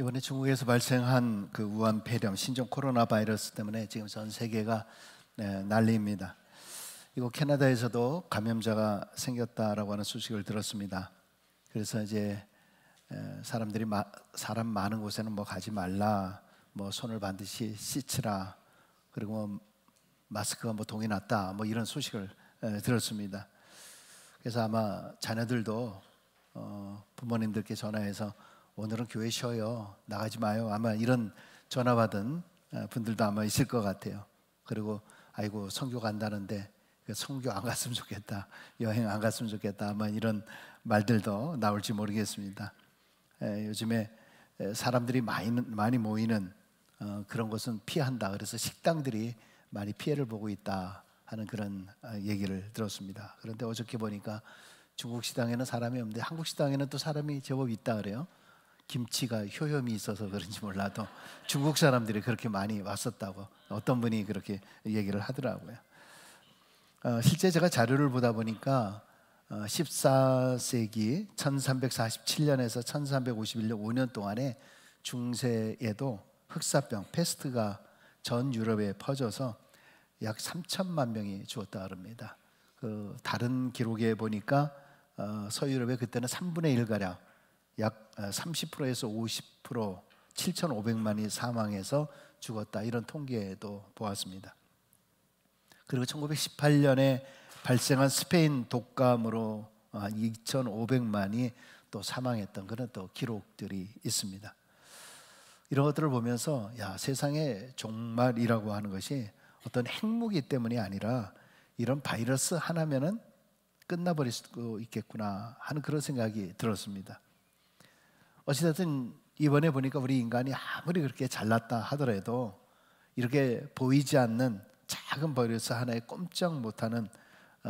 이번에 중국에서 발생한 그 우한 폐렴 신종 코로나 바이러스 때문에 지금 전 세계가 난리입니다. 이곳 캐나다에서도 감염자가 생겼다라고 하는 소식을 들었습니다. 그래서 이제 사람들이 사람 많은 곳에는 뭐 가지 말라, 뭐 손을 반드시 씻으라, 그리고 뭐 마스크가 뭐 동이 났다, 뭐 이런 소식을 들었습니다. 그래서 아마 자녀들도 부모님들께 전화해서 오늘은 교회 쉬어요, 나가지 마요, 아마 이런 전화 받은 분들도 아마 있을 것 같아요. 그리고 아이고 선교 간다는데 선교 안 갔으면 좋겠다, 여행 안 갔으면 좋겠다, 아마 이런 말들도 나올지 모르겠습니다. 요즘에 사람들이 많이 모이는 그런 곳은 피한다. 그래서 식당들이 많이 피해를 보고 있다 하는 그런 얘기를 들었습니다. 그런데 어저께 보니까 중국 식당에는 사람이 없는데 한국 식당에는 또 사람이 제법 있다 그래요. 김치가 효염이 있어서 그런지 몰라도 중국 사람들이 그렇게 많이 왔었다고 어떤 분이 그렇게 얘기를 하더라고요. 실제 제가 자료를 보다 보니까 14세기 1347년에서 1351년 5년 동안에 중세에도 흑사병, 페스트가 전 유럽에 퍼져서 약 3천만 명이 죽었다 그럽니다. 다른 기록에 보니까 서유럽에 그때는 3분의 1가량 약 30%에서 50% 7,500만이 사망해서 죽었다, 이런 통계도 보았습니다. 그리고 1918년에 발생한 스페인 독감으로 2,500만이 또 사망했던 그런 또 기록들이 있습니다. 이런 것들을 보면서 세상의 종말이라고 하는 것이 어떤 핵무기 때문이 아니라 이런 바이러스 하나면은 끝나버릴 수도 있겠구나 하는 그런 생각이 들었습니다. 어찌됐든 이번에 보니까 우리 인간이 아무리 그렇게 잘났다 하더라도 이렇게 보이지 않는 작은 바이러스 하나에 꼼짝 못하는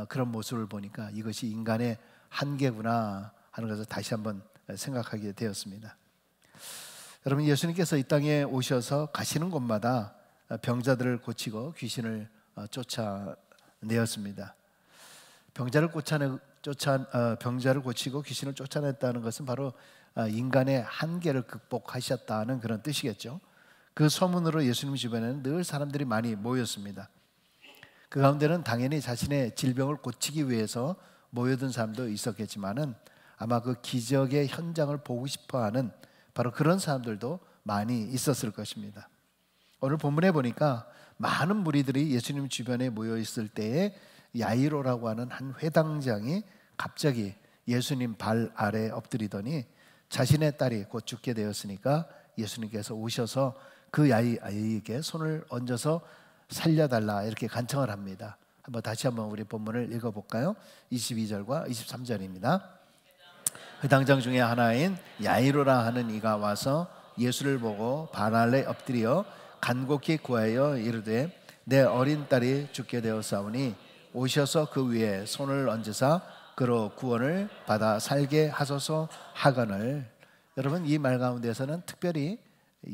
그런 모습을 보니까 이것이 인간의 한계구나 하는 것을 다시 한번 생각하게 되었습니다. 여러분, 예수님께서 이 땅에 오셔서 가시는 곳마다 병자들을 고치고 귀신을 쫓아내었습니다. 병자를 고치고 귀신을 쫓아냈다는 것은 바로 인간의 한계를 극복하셨다는 그런 뜻이겠죠. 그 소문으로 예수님 주변에는 늘 사람들이 많이 모였습니다. 그 가운데는 당연히 자신의 질병을 고치기 위해서 모여든 사람도 있었겠지만은 아마 그 기적의 현장을 보고 싶어하는 바로 그런 사람들도 많이 있었을 것입니다. 오늘 본문에 보니까 많은 무리들이 예수님 주변에 모여 있을 때에 야이로라고 하는 한 회당장이 갑자기 예수님 발 아래 엎드리더니 자신의 딸이 곧 죽게 되었으니까 예수님께서 오셔서 그 아이에게 손을 얹어서 살려달라 이렇게 간청을 합니다. 다시 한번 우리 본문을 읽어볼까요? 22절과 23절입니다. 회당장 중에 하나인 야이로라 하는 이가 와서 예수를 보고 발 아래 엎드려 간곡히 구하여 이르되 내 어린 딸이 죽게 되었사오니 오셔서 그 위에 손을 얹으사 그로 구원을 받아 살게 하소서 하거늘. 여러분, 이 말 가운데서는 특별히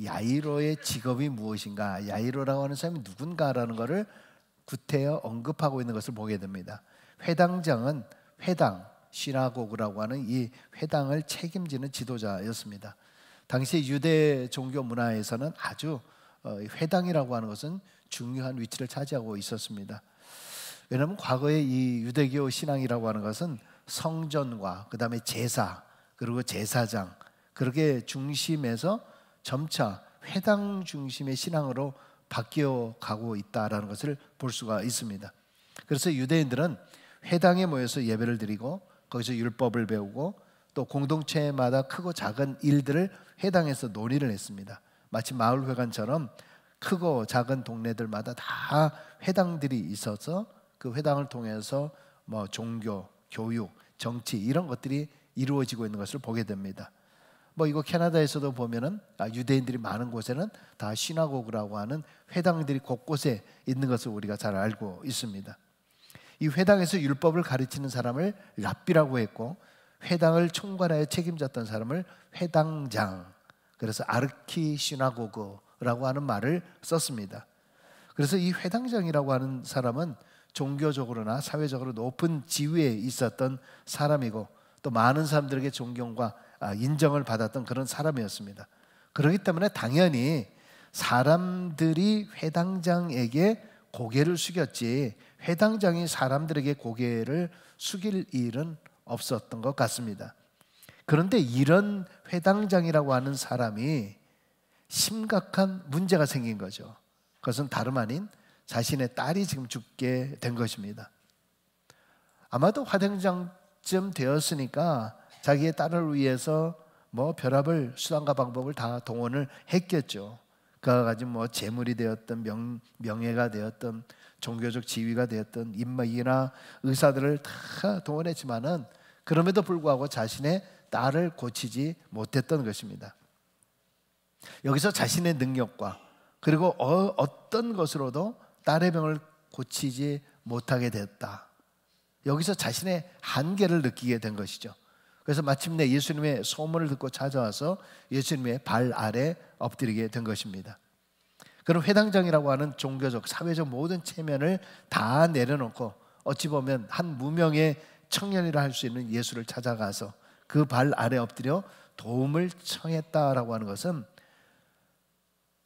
야이로의 직업이 무엇인가, 야이로라고 하는 사람이 누군가라는 것을 구태여 언급하고 있는 것을 보게 됩니다. 회당장은 회당, 시나고그라고 하는 이 회당을 책임지는 지도자였습니다. 당시 유대 종교 문화에서는 아주 회당이라고 하는 것은 중요한 위치를 차지하고 있었습니다. 왜냐하면 과거에 이 유대교 신앙이라고 하는 것은 성전과 그 다음에 제사 그리고 제사장 그렇게 중심에서 점차 회당 중심의 신앙으로 바뀌어 가고 있다라는 것을 볼 수가 있습니다. 그래서 유대인들은 회당에 모여서 예배를 드리고 거기서 율법을 배우고 또 공동체마다 크고 작은 일들을 회당에서 논의를 했습니다. 마치 마을회관처럼 크고 작은 동네들마다 다 회당들이 있어서 그 회당을 통해서 뭐 종교, 교육, 정치 이런 것들이 이루어지고 있는 것을 보게 됩니다. 이거 캐나다에서도 보면은 유대인들이 많은 곳에는 다 시나고그라고 하는 회당들이 곳곳에 있는 것을 우리가 잘 알고 있습니다. 이 회당에서 율법을 가르치는 사람을 랍비라고 했고 회당을 총괄하여 책임졌던 사람을 회당장, 그래서 아르키 시나고그라고 하는 말을 썼습니다. 그래서 이 회당장이라고 하는 사람은 종교적으로나 사회적으로 높은 지위에 있었던 사람이고 또 많은 사람들에게 존경과 인정을 받았던 그런 사람이었습니다. 그렇기 때문에 당연히 사람들이 회당장에게 고개를 숙였지 회당장이 사람들에게 고개를 숙일 일은 없었던 것 같습니다. 그런데 이런 회당장이라고 하는 사람이 심각한 문제가 생긴 거죠. 그것은 다름 아닌 자신의 딸이 지금 죽게 된 것입니다. 아마도 화장장쯤 되었으니까 자기의 딸을 위해서 별합을 수단과 방법을 다 동원을 했겠죠. 그가 가진 재물이 되었던 명예가 되었던 종교적 지위가 되었던 인맥이나 의사들을 다 동원했지만은 그럼에도 불구하고 자신의 딸을 고치지 못했던 것입니다. 여기서 자신의 능력과 그리고 어떤 것으로도 딸의 병을 고치지 못하게 됐다. 여기서 자신의 한계를 느끼게 된 것이죠. 그래서 마침내 예수님의 소문을 듣고 찾아와서 예수님의 발 아래 엎드리게 된 것입니다. 그럼 회당장이라고 하는 종교적, 사회적 모든 체면을 다 내려놓고 어찌 보면 한 무명의 청년이라 할 수 있는 예수를 찾아가서 그 발 아래 엎드려 도움을 청했다라고 하는 것은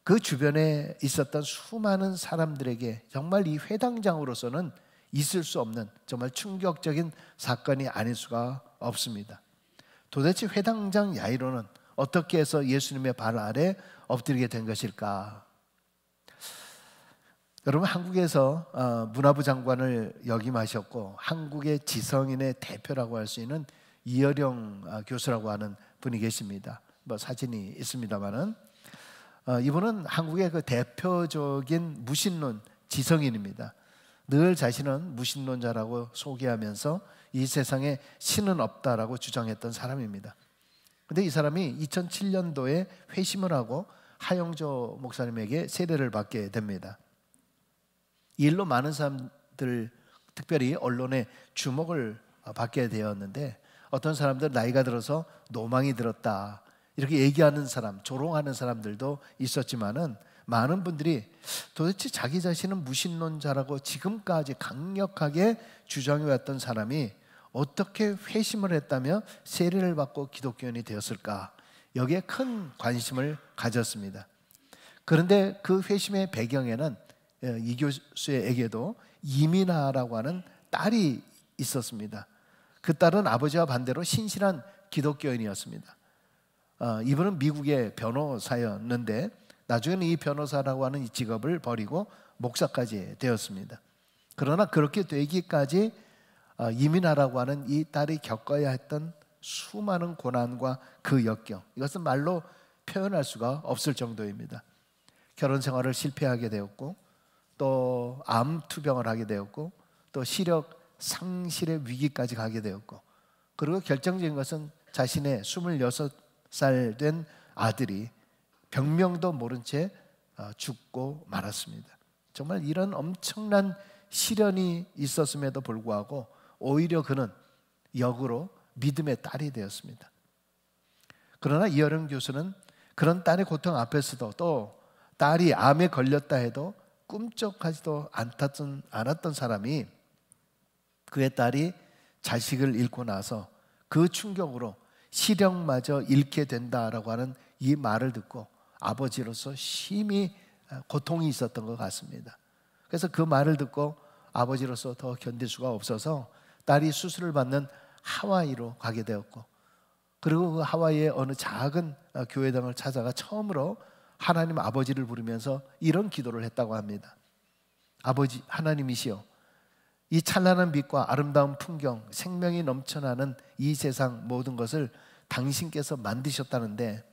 그 주변에 있었던 수많은 사람들에게 정말 이 회당장으로서는 있을 수 없는 정말 충격적인 사건이 아닐 수가 없습니다. 도대체 회당장 야이로는 어떻게 해서 예수님의 발 아래 엎드리게 된 것일까? 여러분, 한국에서 문화부 장관을 역임하셨고 한국의 지성인의 대표라고 할 수 있는 이어령 교수라고 하는 분이 계십니다. 사진이 있습니다만은 이분은 한국의 그 대표적인 무신론 지성인입니다. 늘 자신은 무신론자라고 소개하면서 이 세상에 신은 없다라고 주장했던 사람입니다. 그런데 이 사람이 2007년도에 회심을 하고 하영조 목사님에게 세례를 받게 됩니다. 이 일로 많은 사람들, 특별히 언론의 주목을 받게 되었는데 어떤 사람들 나이가 들어서 노망이 들었다 이렇게 얘기하는 사람, 조롱하는 사람들도 있었지만은 많은 분들이 도대체 자기 자신은 무신론자라고 지금까지 강력하게 주장해왔던 사람이 어떻게 회심을 했다며 세례를 받고 기독교인이 되었을까? 여기에 큰 관심을 가졌습니다. 그런데 그 회심의 배경에는 이 교수에게도 이민아라고 하는 딸이 있었습니다. 그 딸은 아버지와 반대로 신실한 기독교인이었습니다. 이분은 미국의 변호사였는데 나중에는 이 변호사라고 하는 이 직업을 버리고 목사까지 되었습니다. 그러나 그렇게 되기까지 이민아라고 하는 이 딸이 겪어야 했던 수많은 고난과 그 역경, 이것은 말로 표현할 수가 없을 정도입니다. 결혼 생활을 실패하게 되었고 또 암 투병을 하게 되었고 또 시력 상실의 위기까지 가게 되었고 그리고 결정적인 것은 자신의 26살 된 아들이 병명도 모른 채 죽고 말았습니다. 정말 이런 엄청난 시련이 있었음에도 불구하고 오히려 그는 역으로 믿음의 딸이 되었습니다. 그러나 이어령 교수는 그런 딸의 고통 앞에서도 또 딸이 암에 걸렸다 해도 꿈쩍하지도 않았던 사람이 그의 딸이 자식을 잃고 나서 그 충격으로 시력마저 잃게 된다라고 하는 이 말을 듣고 아버지로서 심히 고통이 있었던 것 같습니다. 그래서 그 말을 듣고 아버지로서 더 견딜 수가 없어서 딸이 수술을 받는 하와이로 가게 되었고 그리고 그 하와이의 어느 작은 교회당을 찾아가 처음으로 하나님 아버지를 부르면서 이런 기도를 했다고 합니다. 아버지 하나님이시여, 이 찬란한 빛과 아름다운 풍경, 생명이 넘쳐나는 이 세상 모든 것을 당신께서 만드셨다는데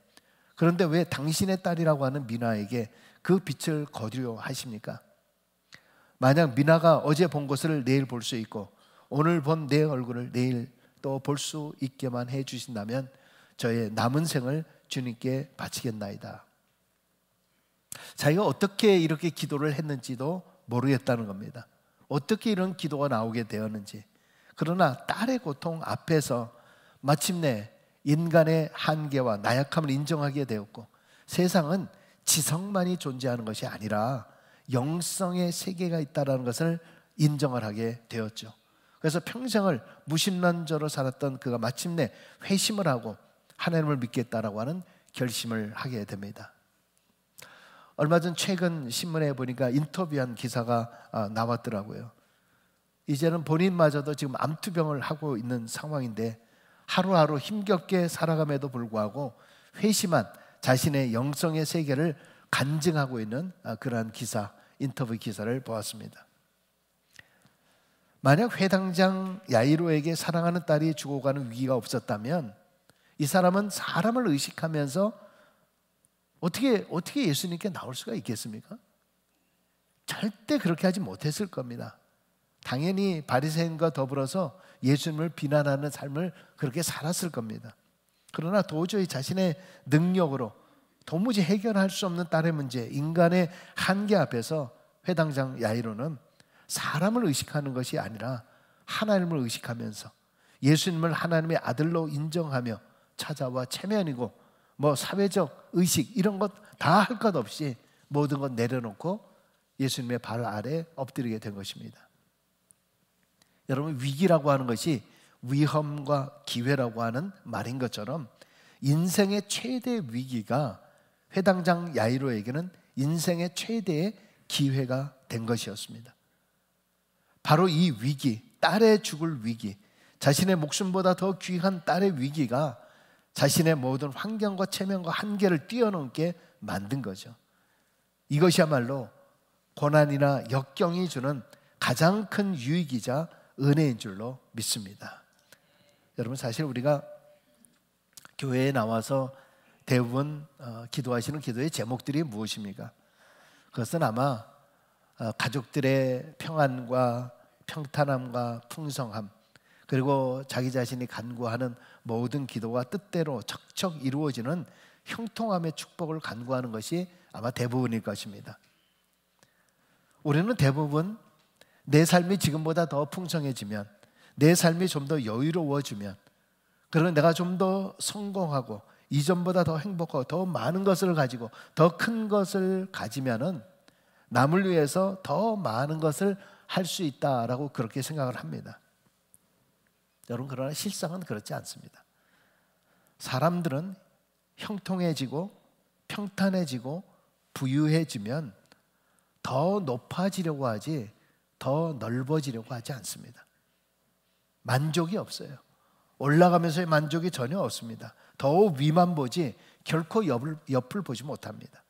그런데 왜 당신의 딸이라고 하는 미나에게 그 빛을 거두려 하십니까? 만약 미나가 어제 본 것을 내일 볼 수 있고 오늘 본 내 얼굴을 내일 또 볼 수 있게만 해 주신다면 저의 남은 생을 주님께 바치겠나이다. 자기가 어떻게 이렇게 기도를 했는지도 모르겠다는 겁니다. 어떻게 이런 기도가 나오게 되었는지. 그러나 딸의 고통 앞에서 마침내 인간의 한계와 나약함을 인정하게 되었고 세상은 지성만이 존재하는 것이 아니라 영성의 세계가 있다는 것을 인정을 하게 되었죠. 그래서 평생을 무신론자로 살았던 그가 마침내 회심을 하고 하나님을 믿겠다라고 하는 결심을 하게 됩니다. 얼마 전 최근 신문에 보니까 인터뷰한 기사가 나왔더라고요. 이제는 본인마저도 지금 암투병을 하고 있는 상황인데 하루하루 힘겹게 살아감에도 불구하고 회심한 자신의 영성의 세계를 간증하고 있는 그러한 기사, 인터뷰 기사를 보았습니다. 만약 회당장 야이로에게 사랑하는 딸이 죽어가는 위기가 없었다면 이 사람은 사람을 의식하면서 어떻게 예수님께 나올 수가 있겠습니까? 절대 그렇게 하지 못했을 겁니다. 당연히 바리새인과 더불어서 예수님을 비난하는 삶을 그렇게 살았을 겁니다. 그러나 도저히 자신의 능력으로 도무지 해결할 수 없는 딸의 문제, 인간의 한계 앞에서 회당장 야이로는 사람을 의식하는 것이 아니라 하나님을 의식하면서 예수님을 하나님의 아들로 인정하며 찾아와 체면이고 사회적 의식 이런 것 다 할 것 없이 모든 것 내려놓고 예수님의 발 아래 엎드리게 된 것입니다. 여러분, 위기라고 하는 것이 위험과 기회라고 하는 말인 것처럼 인생의 최대 위기가 회당장 야이로에게는 인생의 최대의 기회가 된 것이었습니다. 바로 이 위기, 딸의 죽을 위기, 자신의 목숨보다 더 귀한 딸의 위기가 자신의 모든 환경과 체면과 한계를 뛰어넘게 만든 거죠. 이것이야말로 고난이나 역경이 주는 가장 큰 유익이자 은혜인 줄로 믿습니다. 여러분, 사실 우리가 교회에 나와서 대부분 기도하시는 기도의 제목들이 무엇입니까? 그것은 아마 가족들의 평안과 평탄함과 풍성함, 그리고 자기 자신이 간구하는 모든 기도가 뜻대로 척척 이루어지는 형통함의 축복을 간구하는 것이 아마 대부분일 것입니다. 우리는 대부분 내 삶이 지금보다 더 풍성해지면, 내 삶이 좀 더 여유로워지면, 그리고 내가 좀 더 성공하고 이전보다 더 행복하고 더 많은 것을 가지고 더 큰 것을 가지면은 남을 위해서 더 많은 것을 할 수 있다라고 그렇게 생각을 합니다. 여러분, 그러나 실상은 그렇지 않습니다. 사람들은 형통해지고 평탄해지고 부유해지면 더 높아지려고 하지 더 넓어지려고 하지 않습니다. 만족이 없어요. 올라가면서의 만족이 전혀 없습니다. 더 위만 보지 결코 옆을 보지 못합니다.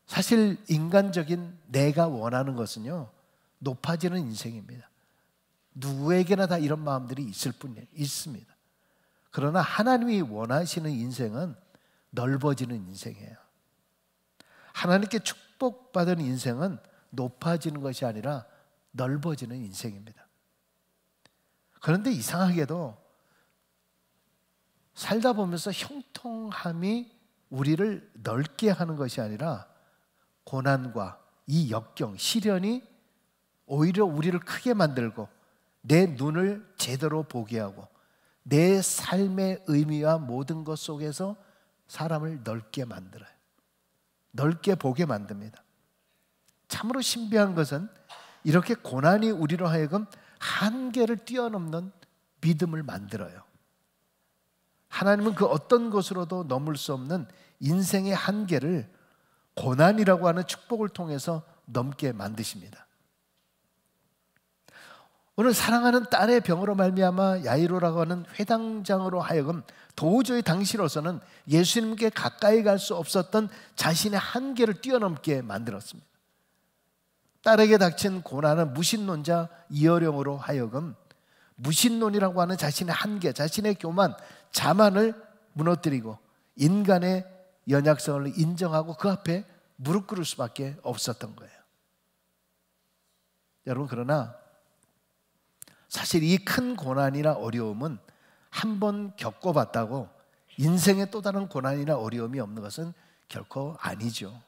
사실 인간적인 내가 원하는 것은요, 높아지는 인생입니다. 누구에게나 다 이런 마음들이 있을 뿐이에요. 있습니다. 그러나 하나님이 원하시는 인생은 넓어지는 인생이에요. 하나님께 축복받은 인생은 높아지는 것이 아니라 넓어지는 인생입니다. 그런데 이상하게도 살다 보면서 형통함이 우리를 넓게 하는 것이 아니라 고난과 이 역경, 시련이 오히려 우리를 크게 만들고 내 눈을 제대로 보게 하고 내 삶의 의미와 모든 것 속에서 사람을 넓게 만들어요. 넓게 보게 만듭니다. 참으로 신비한 것은 이렇게 고난이 우리로 하여금 한계를 뛰어넘는 믿음을 만들어요. 하나님은 그 어떤 것으로도 넘을 수 없는 인생의 한계를 고난이라고 하는 축복을 통해서 넘게 만드십니다. 오늘 사랑하는 딸의 병으로 말미암아 야이로라고 하는 회당장으로 하여금 도저히 당시로서는 예수님께 가까이 갈 수 없었던 자신의 한계를 뛰어넘게 만들었습니다. 딸에게 닥친 고난은 무신론자 이어령으로 하여금 무신론이라고 하는 자신의 한계, 자신의 교만, 자만을 무너뜨리고 인간의 연약성을 인정하고 그 앞에 무릎 꿇을 수밖에 없었던 거예요. 여러분, 그러나 사실 이 큰 고난이나 어려움은 한 번 겪어봤다고 인생에 또 다른 고난이나 어려움이 없는 것은 결코 아니죠.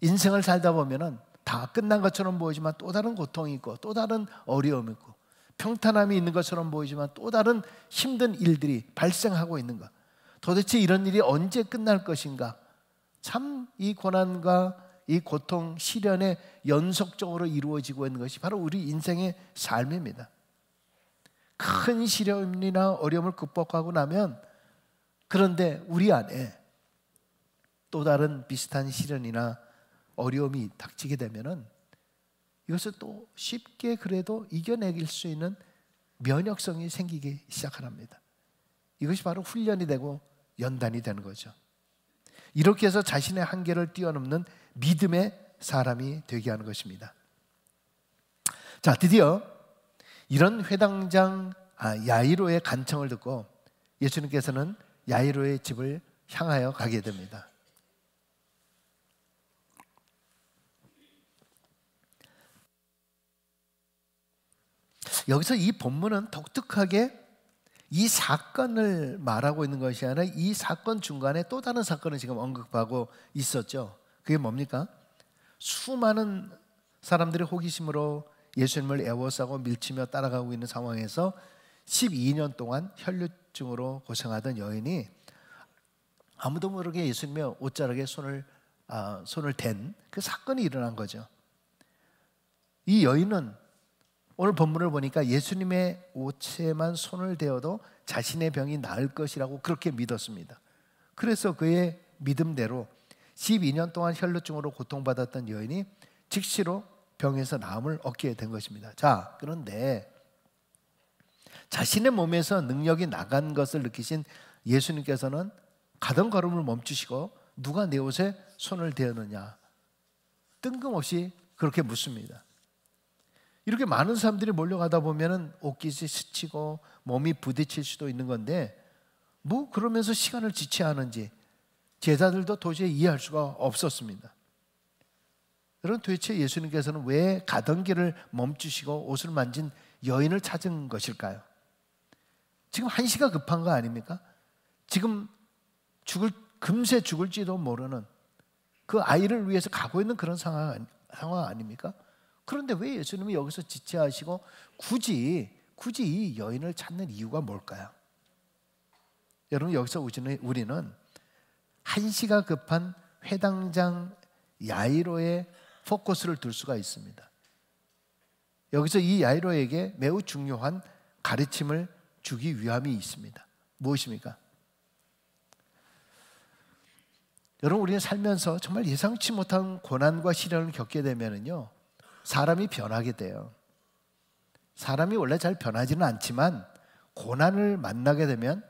인생을 살다 보면은 다 끝난 것처럼 보이지만 또 다른 고통이 있고 또 다른 어려움이 있고 평탄함이 있는 것처럼 보이지만 또 다른 힘든 일들이 발생하고 있는 것. 도대체 이런 일이 언제 끝날 것인가? 참 이 고난과 이 고통, 시련에 연속적으로 이루어지고 있는 것이 바로 우리 인생의 삶입니다. 큰 시련이나 어려움을 극복하고 나면 그런데 우리 안에 또 다른 비슷한 시련이나 어려움이 닥치게 되면은 이것을 또 쉽게 그래도 이겨내길 수 있는 면역성이 생기기 시작합니다. 이것이 바로 훈련이 되고 연단이 되는 거죠. 이렇게 해서 자신의 한계를 뛰어넘는 믿음의 사람이 되게 하는 것입니다. 자, 드디어 이런 회당장 야이로의 간청을 듣고 예수님께서는 야이로의 집을 향하여 가게 됩니다. 여기서 이 본문은 독특하게 이 사건을 말하고 있는 것이 아니라 이 사건 중간에 또 다른 사건을 지금 언급하고 있었죠. 그게 뭡니까? 수많은 사람들의 호기심으로 예수님을 애워싸고 밀치며 따라가고 있는 상황에서 12년 동안 혈류증으로 고생하던 여인이 아무도 모르게 예수님의 옷자락에 손을 댄 그 사건이 일어난 거죠. 이 여인은 오늘 본문을 보니까 예수님의 옷에만 손을 대어도 자신의 병이 나을 것이라고 그렇게 믿었습니다. 그래서 그의 믿음대로 12년 동안 혈루증으로 고통받았던 여인이 즉시로 병에서 나음을 얻게 된 것입니다. 자, 그런데 자신의 몸에서 능력이 나간 것을 느끼신 예수님께서는 가던 걸음을 멈추시고 누가 내 옷에 손을 대었느냐 뜬금없이 그렇게 묻습니다. 이렇게 많은 사람들이 몰려가다 보면은 옷깃이 스치고 몸이 부딪힐 수도 있는 건데 뭐 그러면서 시간을 지체하는지 제자들도 도저히 이해할 수가 없었습니다. 여러분, 도대체 예수님께서는 왜 가던 길을 멈추시고 옷을 만진 여인을 찾은 것일까요? 지금 한시가 급한 거 아닙니까? 지금 금세 죽을지도 모르는 그 아이를 위해서 가고 있는 그런 상황 아닙니까? 그런데 왜 예수님이 여기서 지체하시고 굳이 이 여인을 찾는 이유가 뭘까요? 여러분, 여기서 우리는 한시가 급한 회당장 야이로의 포커스를 둘 수가 있습니다. 여기서 이 야이로에게 매우 중요한 가르침을 주기 위함이 있습니다. 무엇입니까? 여러분, 우리는 살면서 정말 예상치 못한 고난과 시련을 겪게 되면은요, 사람이 변하게 돼요. 사람이 원래 잘 변하지는 않지만 고난을 만나게 되면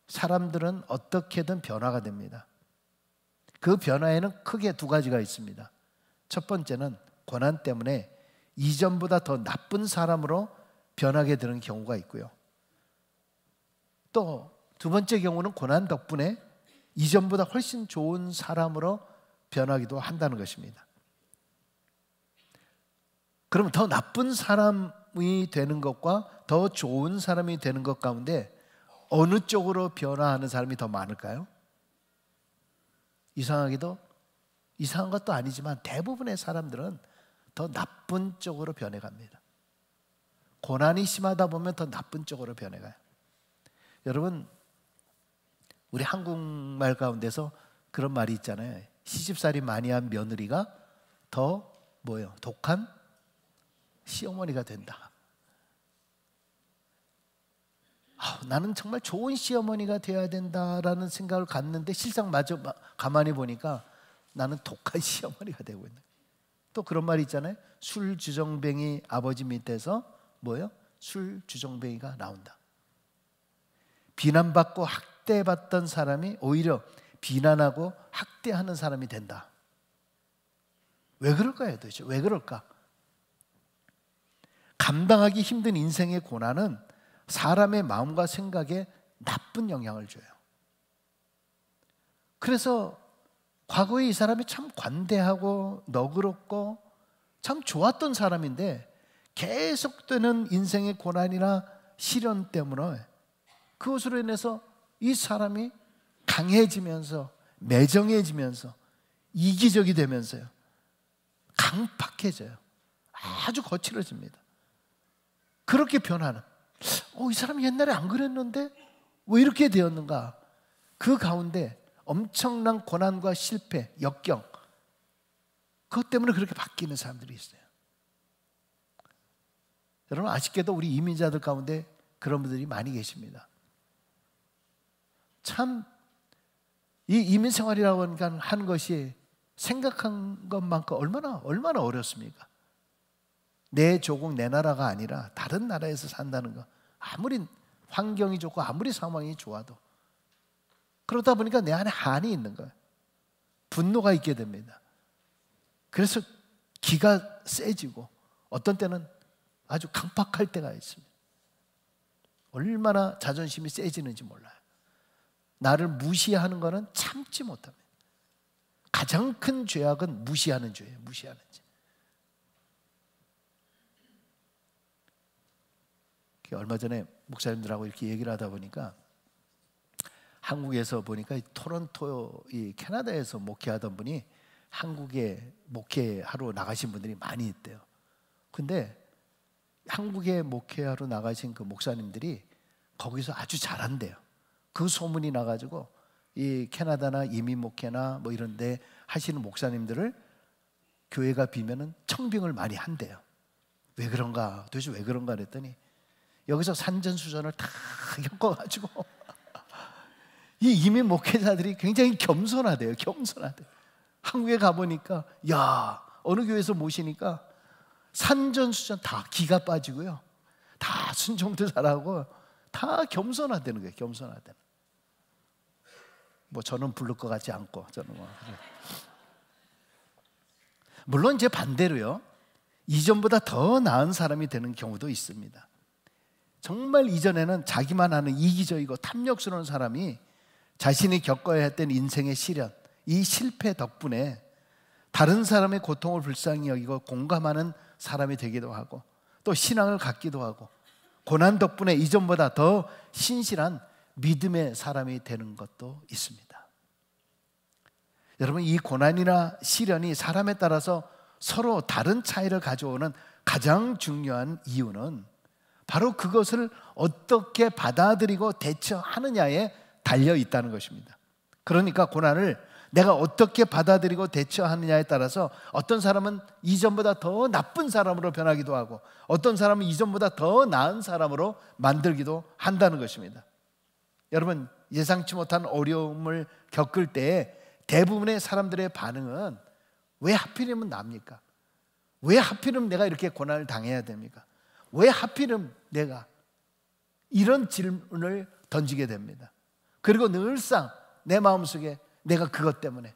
사람들은 어떻게든 변화가 됩니다. 그 변화에는 크게 두 가지가 있습니다. 첫 번째는 고난 때문에 이전보다 더 나쁜 사람으로 변하게 되는 경우가 있고요. 또 두 번째 경우는 고난 덕분에 이전보다 훨씬 좋은 사람으로 변하기도 한다는 것입니다. 그러면 더 나쁜 사람이 되는 것과 더 좋은 사람이 되는 것 가운데 어느 쪽으로 변화하는 사람이 더 많을까요? 이상하게도 이상한 것도 아니지만 대부분의 사람들은 더 나쁜 쪽으로 변해갑니다. 고난이 심하다 보면 더 나쁜 쪽으로 변해가요. 여러분, 우리 한국말 가운데서 그런 말이 있잖아요. 시집살이 많이 한 며느리가 더 독한 시어머니가 된다. 나는 정말 좋은 시어머니가 되어야 된다라는 생각을 갖는데 실상 마저 가만히 보니까 나는 독한 시어머니가 되고 있는. 또 그런 말이 있잖아요. 술주정뱅이 아버지 밑에서 술주정뱅이가 나온다. 비난받고 학대받던 사람이 오히려 비난하고 학대하는 사람이 된다. 왜 그럴까요, 도대체? 왜 그럴까? 감당하기 힘든 인생의 고난은 사람의 마음과 생각에 나쁜 영향을 줘요. 그래서 과거에 이 사람이 참 관대하고 너그럽고 참 좋았던 사람인데 계속되는 인생의 고난이나 시련 때문에 그것으로 인해서 이 사람이 강해지면서 매정해지면서 이기적이 되면서요, 강팍해져요. 아주 거칠어집니다. 그렇게 변하는, 이 사람이 옛날에 안 그랬는데 왜 이렇게 되었는가? 그 가운데 엄청난 고난과 실패, 역경, 그것 때문에 그렇게 바뀌는 사람들이 있어요. 여러분, 아쉽게도 우리 이민자들 가운데 그런 분들이 많이 계십니다. 참 이 이민 생활이라고 하는 것이 생각한 것만큼 얼마나 어렵습니까? 내 조국 내 나라가 아니라 다른 나라에서 산다는 거, 아무리 환경이 좋고 아무리 상황이 좋아도 그러다 보니까 내 안에 한이 있는 거예요. 분노가 있게 됩니다. 그래서 기가 세지고 어떤 때는 아주 강팍할 때가 있습니다. 얼마나 자존심이 세지는지 몰라요. 나를 무시하는 것은 참지 못합니다. 가장 큰 죄악은 무시하는 죄예요. 무시하는 죄. 얼마 전에 목사님들하고 이렇게 얘기를 하다 보니까 한국에서 보니까 토론토, 이 캐나다에서 목회하던 분이 한국에 목회하러 나가신 분들이 많이 있대요. 근데 한국에 목회하러 나가신 그 목사님들이 거기서 아주 잘한대요. 그 소문이 나가지고 이 캐나다나 이민 목회나 뭐 이런 데 하시는 목사님들을 교회가 비면은 청빙을 많이 한대요. 왜 그런가? 도대체 왜 그런가 그랬더니 여기서 산전수전을 다 겪어가지고 이 이민 목회자들이 굉장히 겸손하대요. 겸손하대요. 한국에 가보니까 야, 어느 교회에서 모시니까 산전수전 다 기가 빠지고요, 다 순종도 잘하고 다 겸손하다는 거예요. 겸손하다는. 뭐 저는 부를 것 같지 않고 저는 뭐. 물론 이제 반대로요, 이전보다 더 나은 사람이 되는 경우도 있습니다. 정말 이전에는 자기만 하는 이기적이고 탐욕스러운 사람이 자신이 겪어야 했던 인생의 시련, 이 실패 덕분에 다른 사람의 고통을 불쌍히 여기고 공감하는 사람이 되기도 하고 또 신앙을 갖기도 하고 고난 덕분에 이전보다 더 신실한 믿음의 사람이 되는 것도 있습니다. 여러분, 이 고난이나 시련이 사람에 따라서 서로 다른 차이를 가져오는 가장 중요한 이유는 바로 그것을 어떻게 받아들이고 대처하느냐에 달려 있다는 것입니다. 그러니까 고난을 내가 어떻게 받아들이고 대처하느냐에 따라서 어떤 사람은 이전보다 더 나쁜 사람으로 변하기도 하고 어떤 사람은 이전보다 더 나은 사람으로 만들기도 한다는 것입니다. 여러분, 예상치 못한 어려움을 겪을 때 대부분의 사람들의 반응은 왜 하필이면 납니까? 왜 하필이면 내가 이렇게 고난을 당해야 됩니까? 왜 하필이면 내가? 이런 질문을 던지게 됩니다. 그리고 늘상 내 마음속에 내가 그것 때문에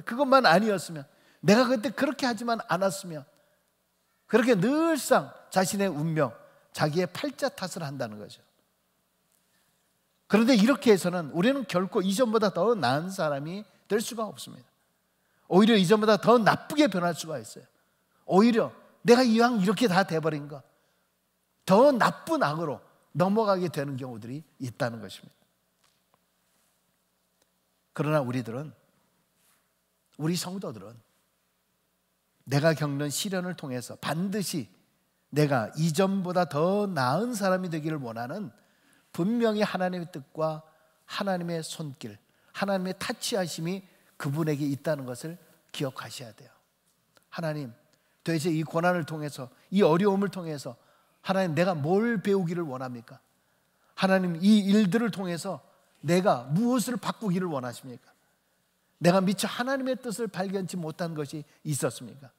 그것만 아니었으면, 내가 그때 그렇게 하지만 않았으면, 그렇게 늘상 자신의 운명, 자기의 팔자 탓을 한다는 거죠. 그런데 이렇게 해서는 우리는 결코 이전보다 더 나은 사람이 될 수가 없습니다. 오히려 이전보다 더 나쁘게 변할 수가 있어요. 오히려 내가 이왕 이렇게 다 돼버린 거, 더 나쁜 악으로 넘어가게 되는 경우들이 있다는 것입니다. 그러나 우리 성도들은 내가 겪는 시련을 통해서 반드시 내가 이전보다 더 나은 사람이 되기를 원하는 분명히 하나님의 뜻과 하나님의 손길, 하나님의 타치하심이 그분에게 있다는 것을 기억하셔야 돼요. 하나님, 도대체 이 고난을 통해서, 이 어려움을 통해서 하나님, 내가 뭘 배우기를 원합니까? 하나님, 이 일들을 통해서 내가 무엇을 바꾸기를 원하십니까? 내가 미처 하나님의 뜻을 발견치 못한 것이 있었습니까?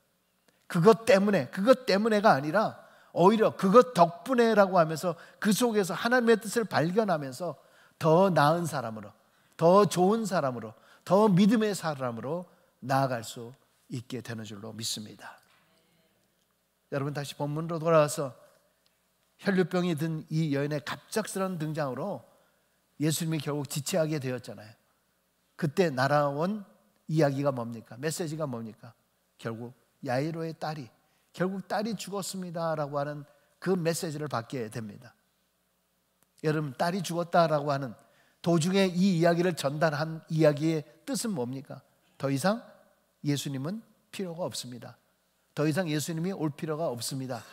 그것 때문에가 아니라 오히려 그것 덕분에라고 하면서 그 속에서 하나님의 뜻을 발견하면서 더 나은 사람으로, 더 좋은 사람으로, 더 믿음의 사람으로 나아갈 수 있게 되는 줄로 믿습니다. 여러분, 다시 본문으로 돌아와서 혈류병이 든 이 여인의 갑작스러운 등장으로 예수님이 결국 지체하게 되었잖아요. 그때 날아온 이야기가 뭡니까? 메시지가 뭡니까? 결국 야이로의 딸이, 결국 딸이 죽었습니다라고 하는 그 메시지를 받게 됩니다. 여러분, 딸이 죽었다라고 하는 도중에 이 이야기를 전달한 이야기의 뜻은 뭡니까? 더 이상 예수님은 필요가 없습니다. 더 이상 예수님이 올 필요가 없습니다.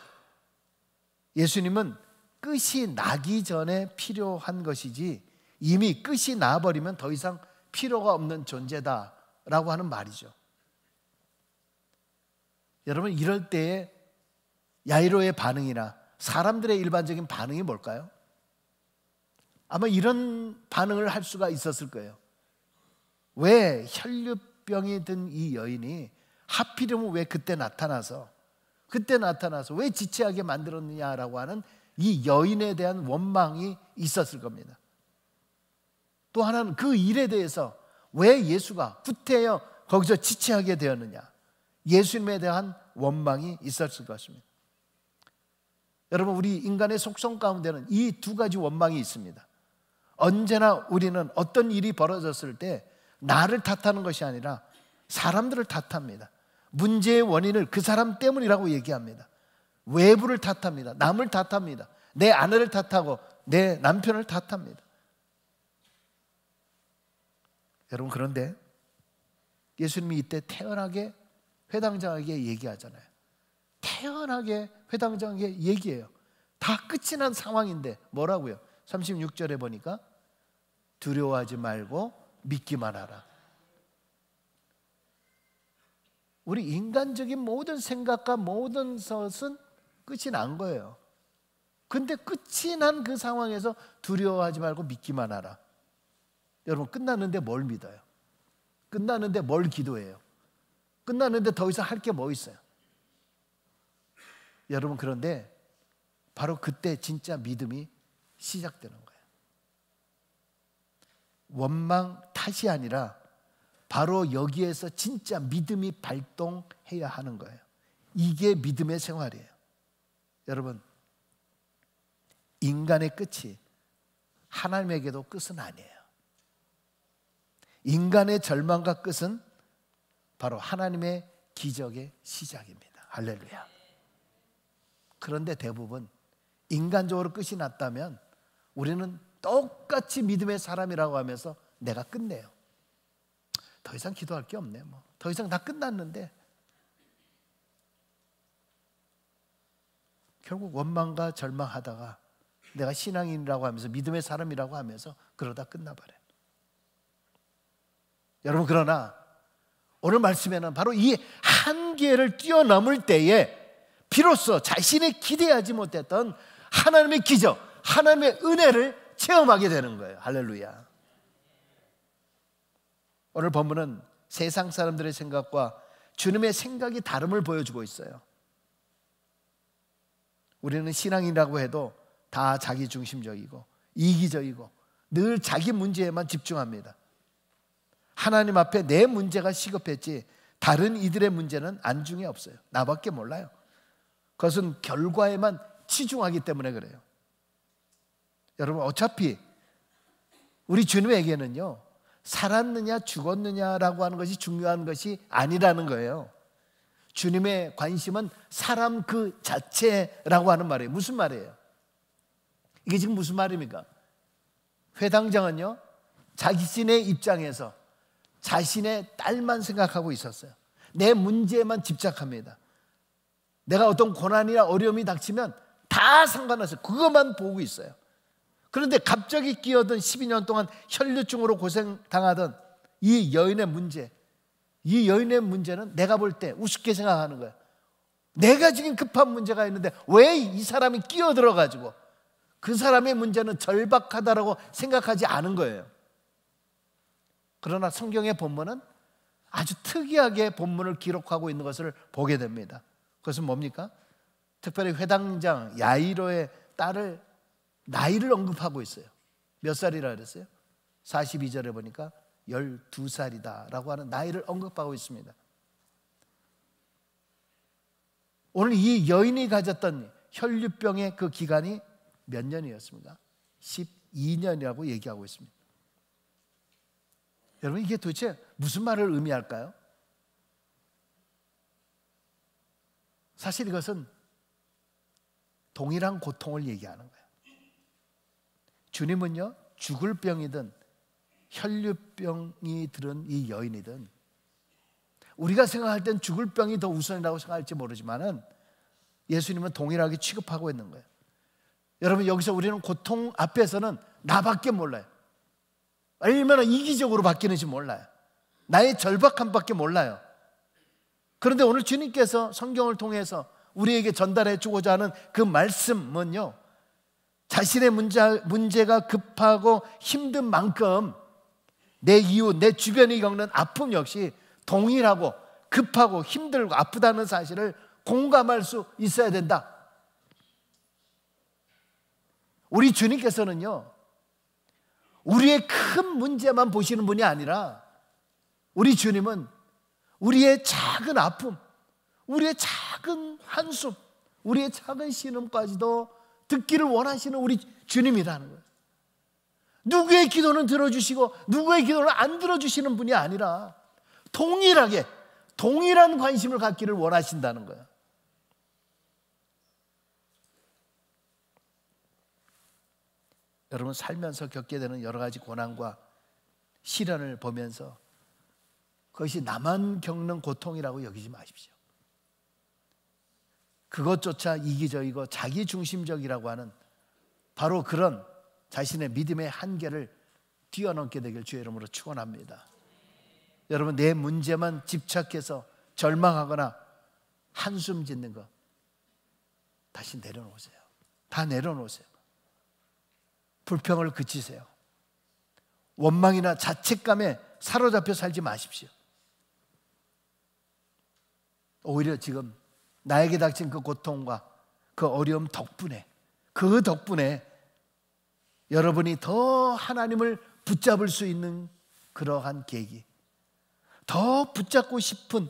예수님은 끝이 나기 전에 필요한 것이지 이미 끝이 나버리면 더 이상 필요가 없는 존재다라고 하는 말이죠. 여러분, 이럴 때에 야이로의 반응이나 사람들의 일반적인 반응이 뭘까요? 아마 이런 반응을 할 수가 있었을 거예요. 왜 혈류병이 든 이 여인이 하필이면 왜 그때 나타나서 왜 지체하게 만들었느냐라고 하는 이 여인에 대한 원망이 있었을 겁니다. 또 하나는 그 일에 대해서 왜 예수가 후퇴하여 거기서 지체하게 되었느냐, 예수님에 대한 원망이 있었을 것입니다. 여러분, 우리 인간의 속성 가운데는 이 두 가지 원망이 있습니다. 언제나 우리는 어떤 일이 벌어졌을 때 나를 탓하는 것이 아니라 사람들을 탓합니다. 문제의 원인을 그 사람 때문이라고 얘기합니다. 외부를 탓합니다. 남을 탓합니다. 내 아내를 탓하고 내 남편을 탓합니다. 여러분, 그런데 예수님이 이때 태연하게 회당장에게 얘기하잖아요. 태연하게 회당장에게 얘기해요. 다 끝이 난 상황인데 뭐라고요? 36절에 보니까 두려워하지 말고 믿기만 하라. 우리 인간적인 모든 생각과 모든 것은 끝이 난 거예요. 근데 끝이 난 그 상황에서 두려워하지 말고 믿기만 하라. 여러분, 끝났는데 뭘 믿어요? 끝났는데 뭘 기도해요? 끝났는데 더 이상 할 게 뭐 있어요? 여러분, 그런데 바로 그때 진짜 믿음이 시작되는 거예요. 원망 탓이 아니라 바로 여기에서 진짜 믿음이 발동해야 하는 거예요. 이게 믿음의 생활이에요. 여러분, 인간의 끝이 하나님에게도 끝은 아니에요. 인간의 절망과 끝은 바로 하나님의 기적의 시작입니다. 할렐루야. 그런데 대부분 인간적으로 끝이 났다면 우리는 똑같이 믿음의 사람이라고 하면서 내가 끝내요. 더 이상 기도할 게 없네. 더 이상 다 끝났는데. 결국 원망과 절망하다가 내가 신앙인이라고 하면서 믿음의 사람이라고 하면서 그러다 끝나버려요. 여러분, 그러나 오늘 말씀에는 바로 이 한계를 뛰어넘을 때에 비로소 자신이 기대하지 못했던 하나님의 기적, 하나님의 은혜를 체험하게 되는 거예요. 할렐루야. 오늘 본문은 세상 사람들의 생각과 주님의 생각이 다름을 보여주고 있어요. 우리는 신앙이라고 해도 다 자기 중심적이고 이기적이고 늘 자기 문제에만 집중합니다. 하나님 앞에 내 문제가 시급했지 다른 이들의 문제는 안중에 없어요. 나밖에 몰라요. 그것은 결과에만 치중하기 때문에 그래요. 여러분, 어차피 우리 주님에게는요, 살았느냐 죽었느냐라고 하는 것이 중요한 것이 아니라는 거예요. 주님의 관심은 사람 그 자체라고 하는 말이에요. 무슨 말이에요? 이게 지금 무슨 말입니까? 회당장은요, 자신의 입장에서 자신의 딸만 생각하고 있었어요. 내 문제에만 집착합니다. 내가 어떤 고난이나 어려움이 닥치면 다 상관없어요. 그것만 보고 있어요. 그런데 갑자기 끼어든 12년 동안 혈류증으로 고생당하던 이 여인의 문제, 이 여인의 문제는 내가 볼 때 우습게 생각하는 거예요. 내가 지금 급한 문제가 있는데 왜 이 사람이 끼어들어가지고 그 사람의 문제는 절박하다라고 생각하지 않은 거예요. 그러나 성경의 본문은 아주 특이하게 본문을 기록하고 있는 것을 보게 됩니다. 그것은 뭡니까? 특별히 회당장 야이로의 딸을 나이를 언급하고 있어요. 몇 살이라 그랬어요? 42절에 보니까 12살이다 라고 하는 나이를 언급하고 있습니다. 오늘 이 여인이 가졌던 혈류병의 그 기간이 몇 년이었습니까? 12년이라고 얘기하고 있습니다. 여러분, 이게 도대체 무슨 말을 의미할까요? 사실 이것은 동일한 고통을 얘기하는 거예요. 주님은요, 죽을 병이든 혈류병이 들은 이 여인이든 우리가 생각할 땐 죽을 병이 더 우선이라고 생각할지 모르지만은 예수님은 동일하게 취급하고 있는 거예요. 여러분, 여기서 우리는 고통 앞에서는 나밖에 몰라요. 얼마나 이기적으로 바뀌는지 몰라요. 나의 절박함밖에 몰라요. 그런데 오늘 주님께서 성경을 통해서 우리에게 전달해 주고자 하는 그 말씀은요, 자신의 문제가 급하고 힘든 만큼 내 이웃, 내 주변이 겪는 아픔 역시 동일하고 급하고 힘들고 아프다는 사실을 공감할 수 있어야 된다. 우리 주님께서는요, 우리의 큰 문제만 보시는 분이 아니라 우리 주님은 우리의 작은 아픔, 우리의 작은 한숨, 우리의 작은 신음까지도 듣기를 원하시는 우리 주님이라는 거예요. 누구의 기도는 들어주시고 누구의 기도는 안 들어주시는 분이 아니라 동일하게 동일한 관심을 갖기를 원하신다는 거예요. 여러분, 살면서 겪게 되는 여러 가지 고난과 시련을 보면서 그것이 나만 겪는 고통이라고 여기지 마십시오. 그것조차 이기적이고 자기중심적이라고 하는 바로 그런 자신의 믿음의 한계를 뛰어넘게 되길 주의 이름으로 축원합니다. 여러분, 내 문제만 집착해서 절망하거나 한숨 짓는 거 다시 내려놓으세요. 다 내려놓으세요. 불평을 그치세요. 원망이나 자책감에 사로잡혀 살지 마십시오. 오히려 지금 나에게 닥친 그 고통과 그 어려움 덕분에, 그 덕분에 여러분이 더 하나님을 붙잡을 수 있는 그러한 계기, 더 붙잡고 싶은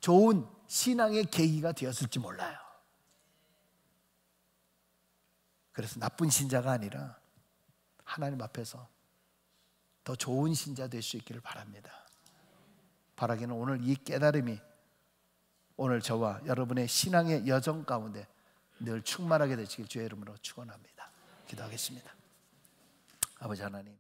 좋은 신앙의 계기가 되었을지 몰라요. 그래서 나쁜 신자가 아니라 하나님 앞에서 더 좋은 신자 될 수 있기를 바랍니다. 바라기는 오늘 이 깨달음이 오늘 저와 여러분의 신앙의 여정 가운데 늘 충만하게 되시길 주의 이름으로 축원합니다. 기도하겠습니다. 아버지 하나님,